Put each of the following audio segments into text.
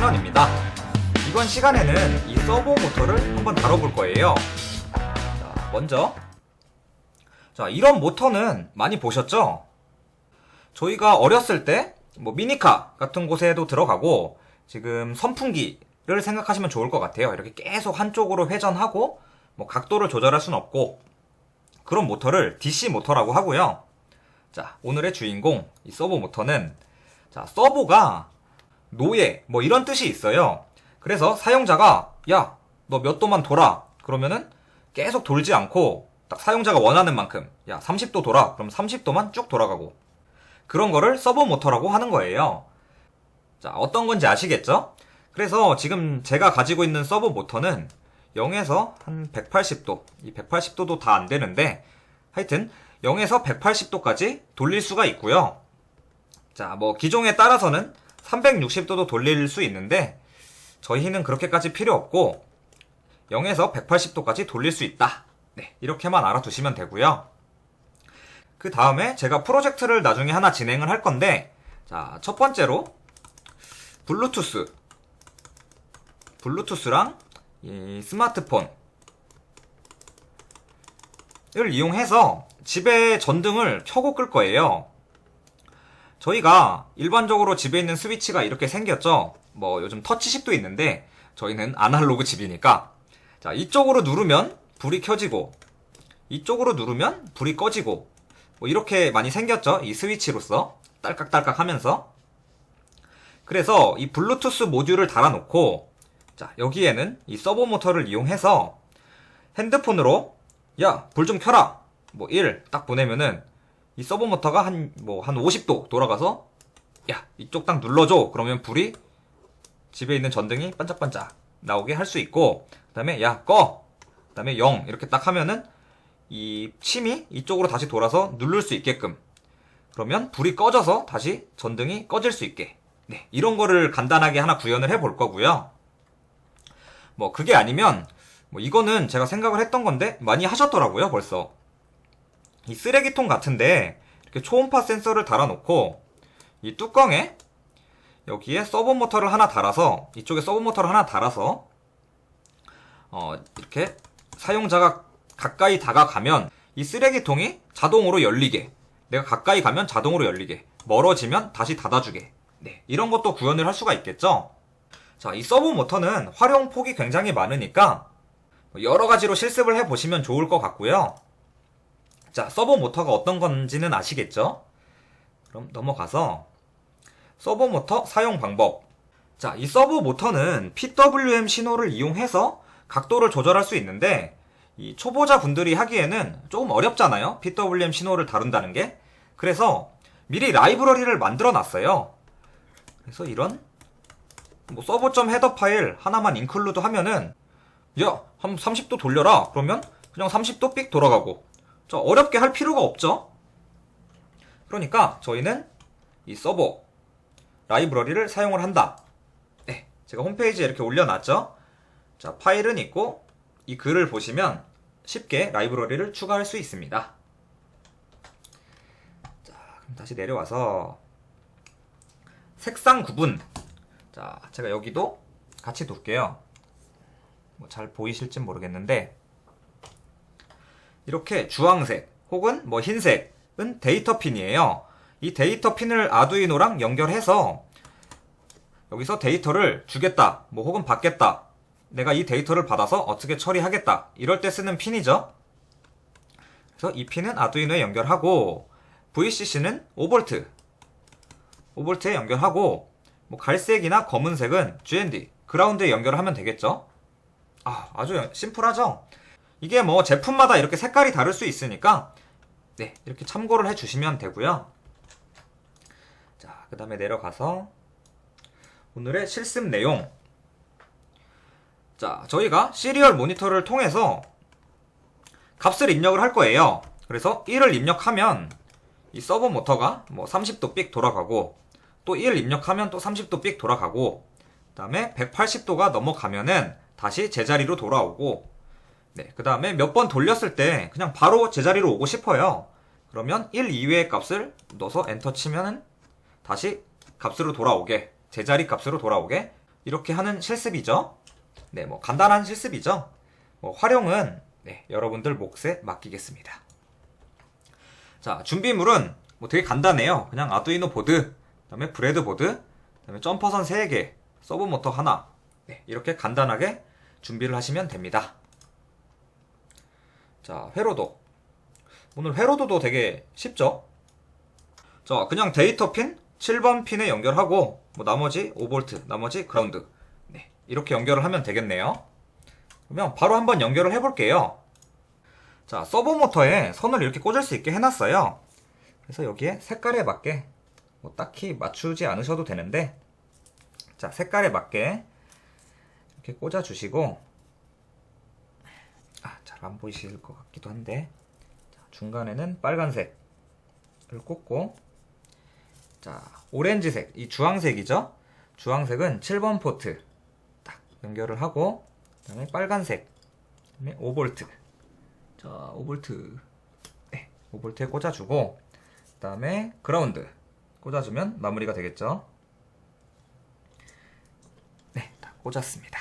승현입니다. 이번 시간에는 이 서버 모터를 한번 다뤄볼 거예요. 자, 먼저 이런 모터는 많이 보셨죠? 저희가 어렸을 때 미니카 같은 곳에도 들어가고 지금 선풍기를 생각하시면 좋을 것 같아요. 이렇게 계속 한쪽으로 회전하고 각도를 조절할 순 없고 그런 모터를 DC 모터라고 하고요. 자, 오늘의 주인공 이 서버 모터는 서버가 노예 이런 뜻이 있어요. 그래서 사용자가 야, 너 몇 도만 돌아 그러면은 계속 돌지 않고 딱 사용자가 원하는 만큼 야 30도 돌아 그럼 30도만 쭉 돌아가고 그런 거를 서버 모터라고 하는 거예요. 자, 어떤 건지 아시겠죠? 그래서 지금 제가 가지고 있는 서버 모터는 0에서 한 180도 이 180도도 다 안 되는데 하여튼 0에서 180도까지 돌릴 수가 있고요. 자, 기종에 따라서는 360도도 돌릴 수 있는데 저희는 그렇게까지 필요 없고 0에서 180도까지 돌릴 수 있다. 네, 이렇게만 알아두시면 되고요. 그 다음에 제가 프로젝트를 나중에 하나 진행을 할 건데 자, 첫 번째로 블루투스랑 이 스마트폰을 이용해서 집에 전등을 켜고 끌 거예요. 저희가 일반적으로 집에 있는 스위치가 이렇게 생겼죠. 요즘 터치식도 있는데 저희는 아날로그 집이니까 자, 이쪽으로 누르면 불이 켜지고 이쪽으로 누르면 불이 꺼지고 이렇게 많이 생겼죠. 이 스위치로서 딸깍딸깍 하면서. 그래서 이 블루투스 모듈을 달아놓고 자, 여기에는 이 서버 모터를 이용해서 핸드폰으로 야, 불 좀 켜라 1 딱 보내면은 이 서버 모터가 한 50도 돌아가서 야, 이쪽 딱 눌러줘 그러면 불이 집에 있는 전등이 반짝반짝 나오게 할 수 있고 그 다음에 야, 꺼 그 다음에 0 이렇게 딱 하면은 이 침이 이쪽으로 다시 돌아서 누를 수 있게끔 그러면 불이 꺼져서 다시 전등이 꺼질 수 있게 네, 이런 거를 간단하게 하나 구현을 해볼 거고요. 그게 아니면 이거는 제가 생각을 했던 건데 많이 하셨더라고요. 벌써 이 쓰레기통 같은데 이렇게 초음파 센서를 달아놓고 이 뚜껑에 여기에 서버 모터를 하나 달아서 이쪽에 서버 모터를 하나 달아서 이렇게 사용자가 가까이 다가가면 이 쓰레기통이 자동으로 열리게 내가 가까이 가면 자동으로 열리게 멀어지면 다시 닫아주게 네, 이런 것도 구현을 할 수가 있겠죠. 자, 이 서버 모터는 활용 폭이 굉장히 많으니까 여러 가지로 실습을 해보시면 좋을 것 같고요. 자, 서버 모터가 어떤 건지는 아시겠죠? 그럼 넘어가서 서버 모터 사용 방법. 자, 이 서버 모터는 PWM 신호를 이용해서 각도를 조절할 수 있는데 이 초보자 분들이 하기에는 조금 어렵잖아요. PWM 신호를 다룬다는 게. 그래서 미리 라이브러리를 만들어 놨어요. 그래서 이런 서버.헤더 파일 하나만 인클루드 하면은 야, 한 30도 돌려라 그러면 그냥 30도 삑 돌아가고 어렵게 할 필요가 없죠. 그러니까 저희는 이 서버 라이브러리를 사용을 한다. 네, 제가 홈페이지에 이렇게 올려놨죠. 자, 파일은 있고 이 글을 보시면 쉽게 라이브러리를 추가할 수 있습니다. 자, 그럼 다시 내려와서 색상 구분. 자, 제가 여기도 같이 둘게요. 잘 보이실진 모르겠는데 이렇게 주황색 혹은 흰색은 데이터 핀이에요. 이 데이터 핀을 아두이노랑 연결해서 여기서 데이터를 주겠다 혹은 받겠다 내가 이 데이터를 받아서 어떻게 처리하겠다 이럴 때 쓰는 핀이죠. 그래서 이 핀은 아두이노에 연결하고 VCC는 5V 에 연결하고 갈색이나 검은색은 GND 그라운드에 연결하면 되겠죠. 아주 심플하죠. 이게 제품마다 이렇게 색깔이 다를 수 있으니까 네, 이렇게 참고를 해주시면 되고요. 자, 그 다음에 내려가서 오늘의 실습 내용. 자, 저희가 시리얼 모니터를 통해서 값을 입력을 할 거예요. 그래서 1을 입력하면 이 서버 모터가 30도 삑 돌아가고 또 1 입력하면 또 30도 삑 돌아가고 그 다음에 180도가 넘어가면은 다시 제자리로 돌아오고 네, 그 다음에 몇 번 돌렸을 때 그냥 바로 제자리로 오고 싶어요. 그러면 1 이외의 값을 넣어서 엔터 치면은 다시 값으로 돌아오게 제자리 값으로 돌아오게 이렇게 하는 실습이죠. 네, 뭐 간단한 실습이죠. 활용은 여러분들 몫에 맡기겠습니다. 자, 준비물은 되게 간단해요. 그냥 아두이노 보드, 그다음에 브레드보드, 그다음에 점퍼선 3개, 서브모터 하나. 이렇게 간단하게 준비를 하시면 됩니다. 자, 회로도. 오늘 회로도도 되게 쉽죠? 자, 그냥 데이터 핀 7번 핀에 연결하고 나머지 5V, 나머지 그라운드. 이렇게 연결을 하면 되겠네요. 그러면 바로 한번 연결을 해볼게요. 자, 서버모터에 선을 이렇게 꽂을 수 있게 해놨어요. 그래서 여기에 색깔에 맞게 딱히 맞추지 않으셔도 되는데, 자, 색깔에 맞게 이렇게 꽂아주시고, 잘 안 보이실 것 같기도 한데, 자, 중간에는 빨간색을 꽂고, 자, 오렌지색, 이 주황색이죠? 주황색은 7번 포트 딱 연결을 하고, 그 다음에 빨간색, 그 다음에 5V. 자, 5V. 5V에 꽂아주고, 그 다음에 그라운드 꽂아주면 마무리가 되겠죠? 네, 다 꽂았습니다.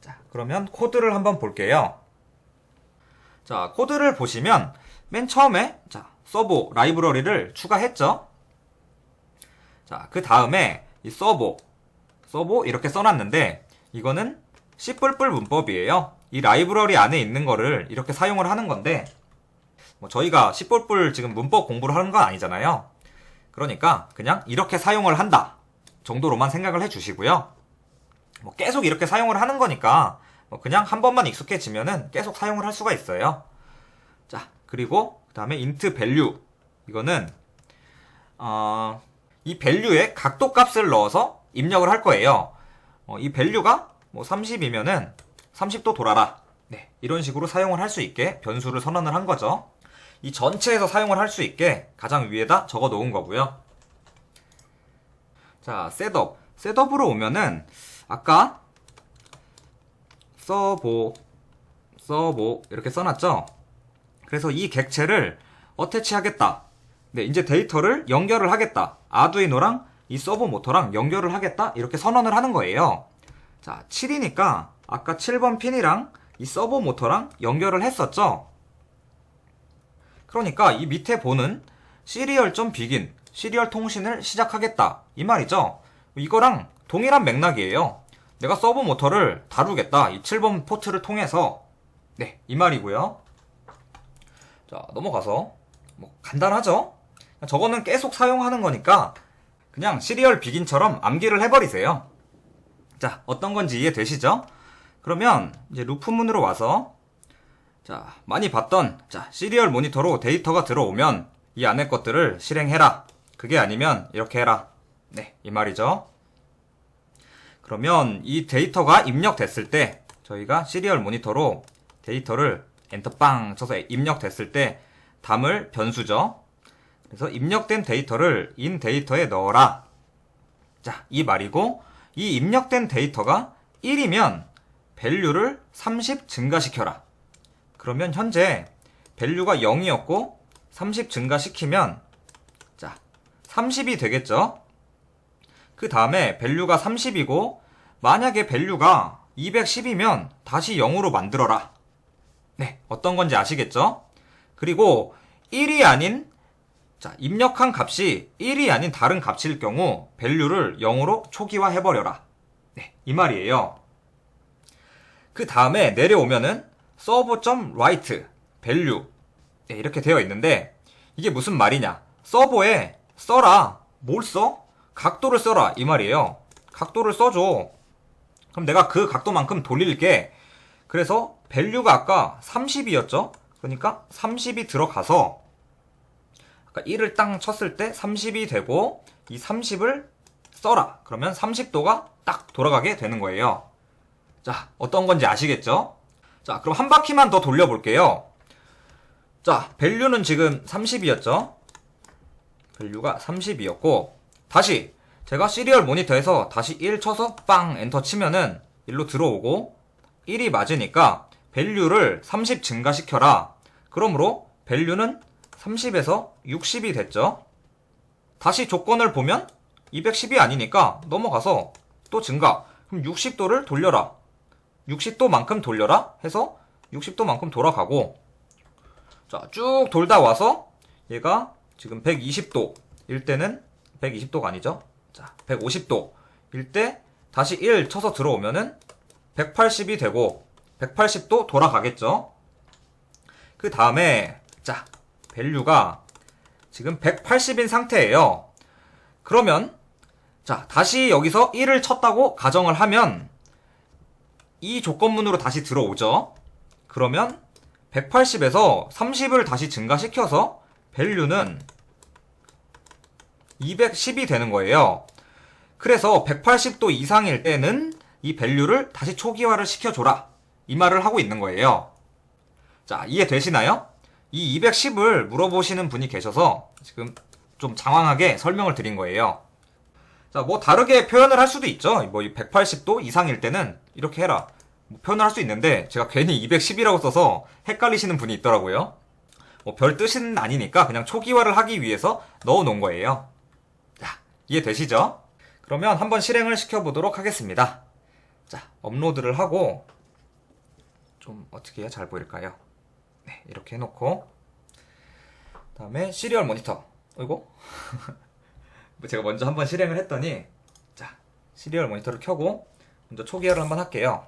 자, 그러면 코드를 한번 볼게요. 자, 코드를 보시면 맨 처음에 자, 서보 라이브러리를 추가했죠? 자, 그 다음에 이 서보 이렇게 써놨는데 이거는 C++ 문법이에요. 이 라이브러리 안에 있는 거를 이렇게 사용을 하는 건데 저희가 C++ 지금 문법 공부를 하는 건 아니잖아요. 그러니까 그냥 이렇게 사용을 한다 정도로만 생각을 해주시고요. 계속 이렇게 사용을 하는 거니까 그냥 한 번만 익숙해지면은 계속 사용을 할 수가 있어요. 자, 그리고 그 다음에 int value. 이거는 이 value에 각도 값을 넣어서 입력을 할 거예요. 이 value가 30이면은 30도 돌아라. 이런 식으로 사용을 할 수 있게 변수를 선언을 한 거죠. 이 전체에서 사용을 할 수 있게 가장 위에다 적어 놓은 거고요. 자, 셋업으로 오면은 아까 서보 이렇게 써놨죠? 그래서 이 객체를 어태치 하겠다. 이제 데이터를 연결을 하겠다. 아두이노랑 이 서버 모터랑 연결을 하겠다. 이렇게 선언을 하는 거예요. 자, 7이니까 아까 7번 핀이랑 이 서버 모터랑 연결을 했었죠? 그러니까 이 밑에 보는 serial.begin, 시리얼 통신을 시작하겠다. 이 말이죠? 이거랑 동일한 맥락이에요. 내가 서버 모터를 다루겠다. 이 7번 포트를 통해서. 이 말이고요. 자, 넘어가서 간단하죠? 저거는 계속 사용하는 거니까 그냥 시리얼 비긴처럼 암기를 해버리세요. 자, 어떤 건지 이해되시죠? 그러면 이제 루프문으로 와서 자, 많이 봤던 자, 시리얼 모니터로 데이터가 들어오면 이 안에 것들을 실행해라. 그게 아니면 이렇게 해라. 이 말이죠. 그러면 이 데이터가 입력됐을 때 저희가 시리얼 모니터로 데이터를 엔터 빵 쳐서 입력됐을 때 담을 변수죠. 그래서 입력된 데이터를 인 데이터에 넣어라. 자, 이 말이고 이 입력된 데이터가 1이면 value를 30 증가시켜라. 그러면 현재 value가 0이었고 30 증가시키면 자, 30이 되겠죠. 그 다음에 value가 30이고 만약에 value가 210이면 다시 0으로 만들어라. 어떤 건지 아시겠죠? 그리고 1이 아닌 자, 입력한 값이 1이 아닌 다른 값일 경우 value를 0으로 초기화 해버려라. 이 말이에요. 그 다음에 내려오면은 server.write value 이렇게 되어 있는데 이게 무슨 말이냐? 서버에 써라. 뭘 써? 각도를 써라. 이 말이에요. 각도를 써줘. 그럼 내가 그 각도만큼 돌릴게. 그래서 value가 아까 30이었죠? 그러니까 30이 들어가서 아까 1을 땅 쳤을 때 30이 되고 이 30을 써라. 그러면 30도가 딱 돌아가게 되는 거예요. 자, 어떤 건지 아시겠죠? 자, 그럼 한 바퀴만 더 돌려볼게요. 자, value는 지금 30이었죠? value가 30이었고 다시 제가 시리얼 모니터에서 다시 1 쳐서 빵 엔터 치면은 1로 들어오고 1이 맞으니까 value를 30 증가시켜라. 그러므로 value는 30에서 60이 됐죠. 다시 조건을 보면 210이 아니니까 넘어가서 또 증가. 그럼 그럼 60도를 돌려라. 60도만큼 돌려라 해서 60도만큼 돌아가고, 자, 쭉 돌다 와서 얘가 지금 120도일 때는 120도가 아니죠. 자, 150도일 때 다시 1 쳐서 들어오면은 180이 되고 180도 돌아가겠죠. 그 다음에 자, 밸류가 지금 180인 상태예요. 그러면 자, 다시 여기서 1을 쳤다고 가정을 하면 이 조건문으로 다시 들어오죠. 그러면 180에서 30을 다시 증가시켜서 밸류는 210이 되는 거예요. 그래서 180도 이상일 때는 이 밸류를 다시 초기화를 시켜줘라. 이 말을 하고 있는 거예요. 자, 이해되시나요? 이 210을 물어보시는 분이 계셔서 지금 좀 장황하게 설명을 드린 거예요. 자, 뭐 다르게 표현을 할 수도 있죠. 뭐 180도 이상일 때는 이렇게 해라. 뭐 표현을 할 수 있는데 제가 괜히 210이라고 써서 헷갈리시는 분이 있더라고요. 뭐 별 뜻은 아니니까 그냥 초기화를 하기 위해서 넣어 놓은 거예요. 자, 이해되시죠? 그러면 한번 실행을 시켜보도록 하겠습니다. 자, 업로드를 하고 좀 어떻게 해야 잘 보일까요? 네, 이렇게 해놓고 다음에 시리얼 모니터. 어이구 제가 먼저 한번 실행을 했더니, 자, 시리얼 모니터를 켜고 먼저 초기화를 한번 할게요.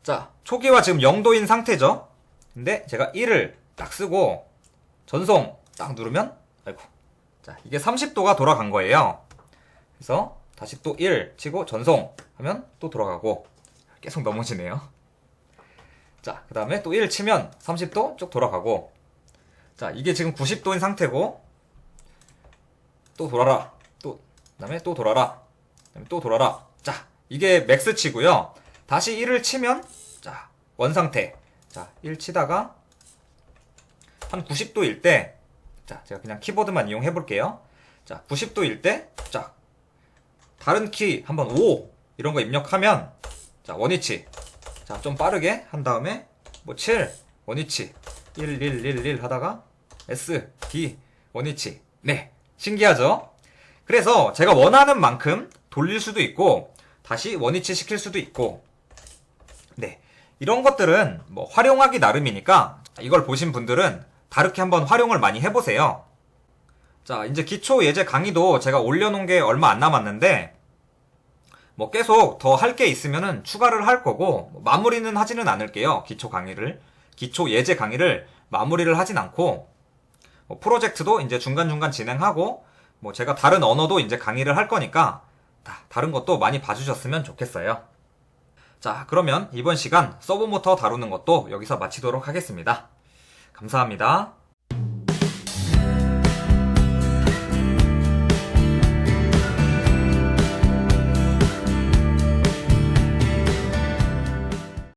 자, 초기화 지금 0도인 상태죠. 근데 제가 1을 딱 쓰고 전송 딱 누르면, 아이고, 자, 이게 30도가 돌아간 거예요. 그래서 다시 또 1 치고 전송 하면 또 돌아가고, 계속 넘어지네요. 자, 그 다음에 또 1 치면 30도 쭉 돌아가고, 자, 이게 지금 90도인 상태고, 또 돌아라. 또, 그 다음에 또 돌아라. 그 다음에 또 돌아라. 자, 이게 맥스치고요. 다시 1을 치면, 자, 원상태. 자, 1 치다가, 한 90도일 때, 자, 제가 그냥 키보드만 이용해 볼게요. 자, 90도일 때, 자, 다른 키 한번 5, 이런 거 입력하면, 자, 원위치. 자, 좀 빠르게 한 다음에, 뭐 7, 원위치. 1, 1, 1, 1 하다가, S, D, 원위치. 네. 신기하죠? 그래서 제가 원하는 만큼 돌릴 수도 있고 다시 원위치 시킬 수도 있고, 네, 이런 것들은 뭐 활용하기 나름이니까 이걸 보신 분들은 다르게 한번 활용을 많이 해보세요. 자, 이제 기초 예제 강의도 제가 올려놓은 게 얼마 안 남았는데 뭐 계속 더 할 게 있으면은 추가를 할 거고, 마무리는 하지는 않을게요. 기초 예제 강의를 마무리를 하진 않고, 뭐 프로젝트도 이제 중간중간 진행하고, 뭐 제가 다른 언어도 이제 강의를 할 거니까 다른 것도 많이 봐주셨으면 좋겠어요. 자, 그러면 이번 시간 서브모터 다루는 것도 여기서 마치도록 하겠습니다. 감사합니다.